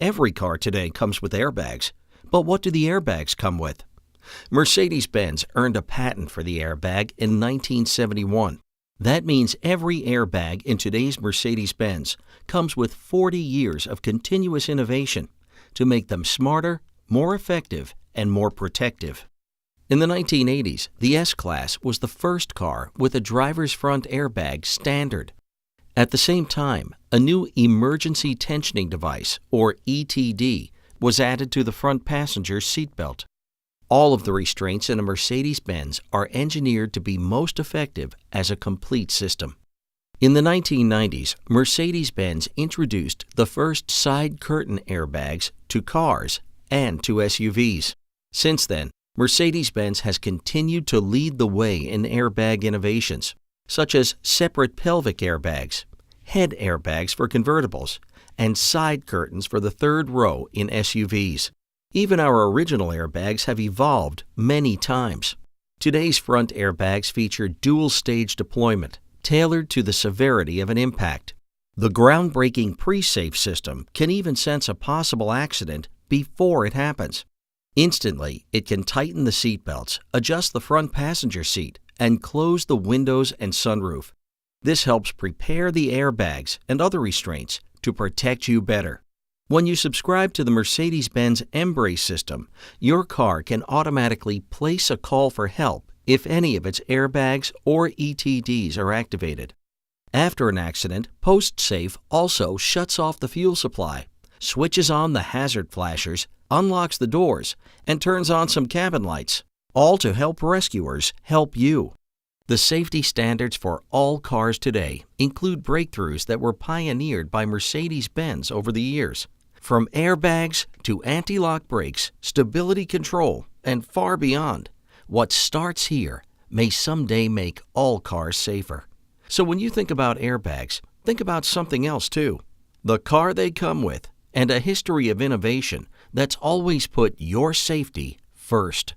Every car today comes with airbags. But what do the airbags come with? Mercedes-Benz earned a patent for the airbag in 1971. That means every airbag in today's Mercedes-Benz comes with 40 years of continuous innovation to make them smarter, more effective, and more protective. In the 1980s, the S-Class was the first car with a driver's front airbag standard. At the same time, a new emergency tensioning device, or ETD, was added to the front passenger seatbelt. All of the restraints in a Mercedes-Benz are engineered to be most effective as a complete system. In the 1990s, Mercedes-Benz introduced the first side curtain airbags to cars and to SUVs. Since then, Mercedes-Benz has continued to lead the way in airbag innovations, such as separate pelvic airbags, head airbags for convertibles, and side curtains for the third row in SUVs. Even our original airbags have evolved many times. Today's front airbags feature dual-stage deployment, tailored to the severity of an impact. The groundbreaking pre-safe system can even sense a possible accident before it happens. Instantly, it can tighten the seatbelts, adjust the front passenger seat, and close the windows and sunroof. This helps prepare the airbags and other restraints to protect you better. When you subscribe to the Mercedes-Benz Embrace system, your car can automatically place a call for help if any of its airbags or ETDs are activated. After an accident, PostSafe also shuts off the fuel supply, switches on the hazard flashers, unlocks the doors, and turns on some cabin lights, all to help rescuers help you. The safety standards for all cars today include breakthroughs that were pioneered by Mercedes-Benz over the years. From airbags to anti-lock brakes, stability control, and far beyond, what starts here may someday make all cars safer. So when you think about airbags, think about something else too. The car they come with, and a history of innovation that's always put your safety first.